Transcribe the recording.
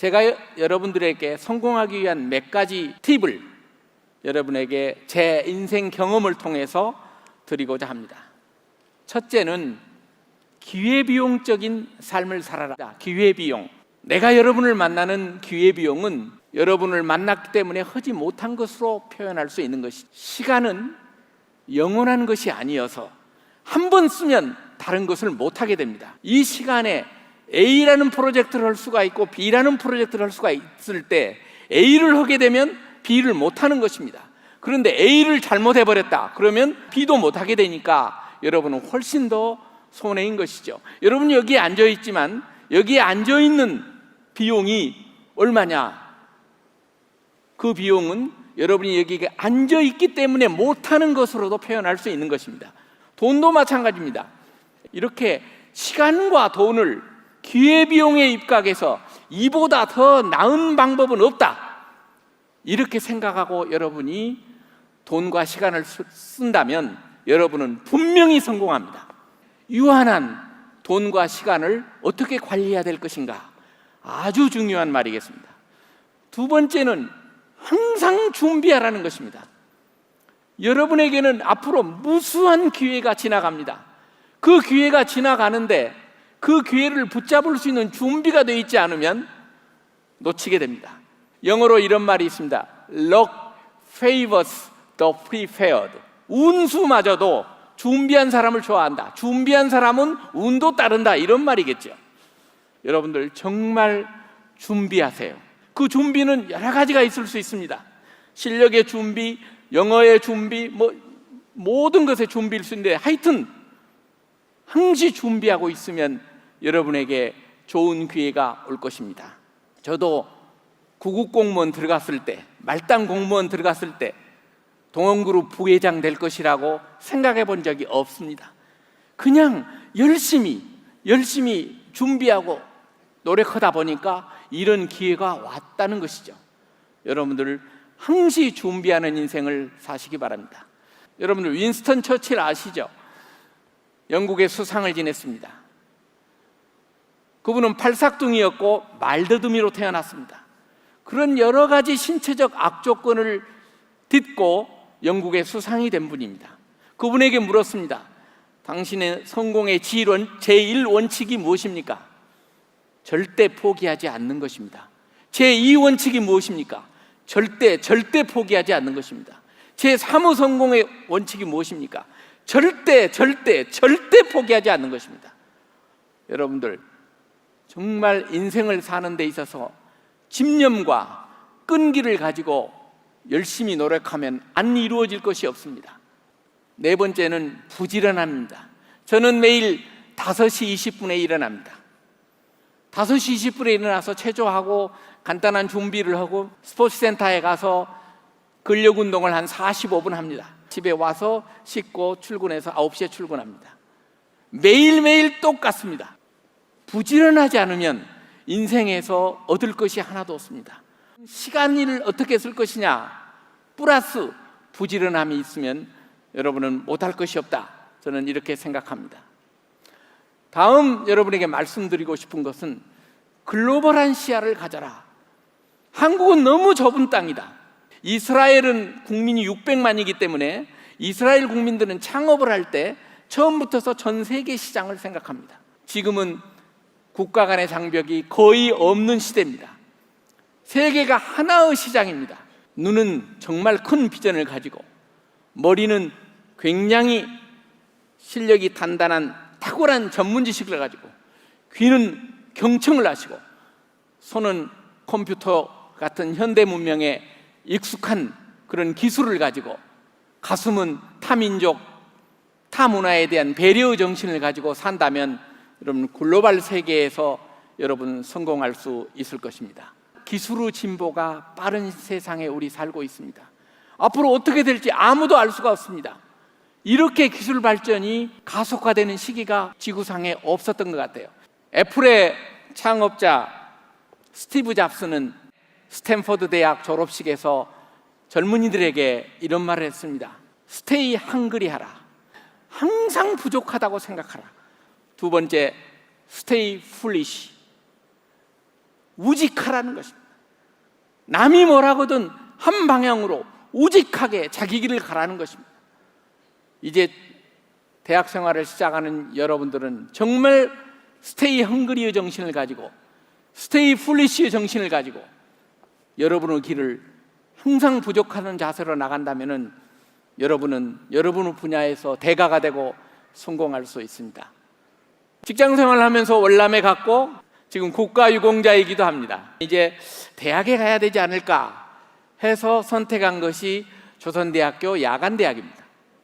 제가 여러분들에게 성공하기 위한 몇 가지 팁을 여러분에게 제 인생 경험을 통해서 드리고자 합니다. 첫째는 기회비용적인 삶을 살아라. 기회비용. 내가 여러분을 만나는 기회비용은 여러분을 만났기 때문에 하지 못한 것으로 표현할 수 있는 것이, 시간은 영원한 것이 아니어서 한 번 쓰면 다른 것을 못하게 됩니다. 이 시간에 A라는 프로젝트를 할 수가 있고 B라는 프로젝트를 할 수가 있을 때 A를 하게 되면 B를 못하는 것입니다. 그런데 A를 잘못해버렸다 그러면 B도 못하게 되니까 여러분은 훨씬 더 손해인 것이죠. 여러분이 여기에 앉아있지만 여기에 앉아있는 비용이 얼마냐? 그 비용은 여러분이 여기에 앉아있기 때문에 못하는 것으로도 표현할 수 있는 것입니다. 돈도 마찬가지입니다. 이렇게 시간과 돈을 기회비용에 입각해서 이보다 더 나은 방법은 없다, 이렇게 생각하고 여러분이 돈과 시간을 쓴다면 여러분은 분명히 성공합니다. 유한한 돈과 시간을 어떻게 관리해야 될 것인가, 아주 중요한 말이겠습니다. 두 번째는 항상 준비하라는 것입니다. 여러분에게는 앞으로 무수한 기회가 지나갑니다. 그 기회가 지나가는데 그 기회를 붙잡을 수 있는 준비가 되어 있지 않으면 놓치게 됩니다. 영어로 이런 말이 있습니다. Luck favors the prepared. 운수마저도 준비한 사람을 좋아한다. 준비한 사람은 운도 따른다, 이런 말이겠죠. 여러분들 정말 준비하세요. 그 준비는 여러 가지가 있을 수 있습니다. 실력의 준비, 영어의 준비, 모든 것의 준비일 수 있는데 하여튼 항시 준비하고 있으면 여러분에게 좋은 기회가 올 것입니다. 저도 구급 공무원 들어갔을 때, 말단 공무원 들어갔을 때 동원그룹 부회장 될 것이라고 생각해 본 적이 없습니다. 그냥 열심히 준비하고 노력하다 보니까 이런 기회가 왔다는 것이죠. 여러분들 항시 준비하는 인생을 사시기 바랍니다. 여러분들 윈스턴 처칠 아시죠? 영국의 수상을 지냈습니다. 그분은 팔삭둥이였고 말더듬이로 태어났습니다. 그런 여러 가지 신체적 악조건을 딛고 영국의 수상이 된 분입니다. 그분에게 물었습니다. 당신의 성공의 제1원칙이 무엇입니까? 절대 포기하지 않는 것입니다. 제2원칙이 무엇입니까? 절대 포기하지 않는 것입니다. 제3의 성공의 원칙이 무엇입니까? 절대 포기하지 않는 것입니다. 여러분들 정말 인생을 사는 데 있어서 집념과 끈기를 가지고 열심히 노력하면 안 이루어질 것이 없습니다. 네 번째는 부지런함입니다. 저는 매일 5시 20분에 일어납니다. 5시 20분에 일어나서 체조하고 간단한 준비를 하고 스포츠센터에 가서 근력 운동을 한 45분 합니다. 집에 와서 씻고 출근해서 9시에 출근합니다. 매일매일 똑같습니다. 부지런하지 않으면 인생에서 얻을 것이 하나도 없습니다. 시간을 어떻게 쓸 것이냐 플러스 부지런함이 있으면 여러분은 못할 것이 없다, 저는 이렇게 생각합니다. 다음 여러분에게 말씀드리고 싶은 것은 글로벌한 시야를 가져라. 한국은 너무 좁은 땅이다. 이스라엘은 국민이 600만이기 때문에 이스라엘 국민들은 창업을 할 때 처음부터 전 세계 시장을 생각합니다. 지금은 국가 간의 장벽이 거의 없는 시대입니다. 세계가 하나의 시장입니다. 눈은 정말 큰 비전을 가지고, 머리는 굉장히 실력이 단단한 탁월한 전문 지식을 가지고, 귀는 경청을 하시고, 손은 컴퓨터 같은 현대 문명에 익숙한 그런 기술을 가지고, 가슴은 타민족, 타문화에 대한 배려의 정신을 가지고 산다면 여러분 글로벌 세계에서 여러분 성공할 수 있을 것입니다. 기술의 진보가 빠른 세상에 우리 살고 있습니다. 앞으로 어떻게 될지 아무도 알 수가 없습니다. 이렇게 기술 발전이 가속화되는 시기가 지구상에 없었던 것 같아요. 애플의 창업자 스티브 잡스는 스탠퍼드 대학 졸업식에서 젊은이들에게 이런 말을 했습니다. 스테이 헝그리 하라. 항상 부족하다고 생각하라. 두 번째, 스테이 풀리시. 우직하라는 것입니다. 남이 뭐라거든 한 방향으로 우직하게 자기 길을 가라는 것입니다. 이제 대학 생활을 시작하는 여러분들은 정말 스테이 헝그리의 정신을 가지고 스테이 풀리시의 정신을 가지고 여러분의 길을 항상 부족하는 자세로 나간다면 여러분은 여러분의 분야에서 대가가 되고 성공할 수 있습니다. 직장 생활을 하면서 월남에 갔고 지금 국가유공자이기도 합니다. 이제 대학에 가야 되지 않을까 해서 선택한 것이 조선대학교 야간대학입니다.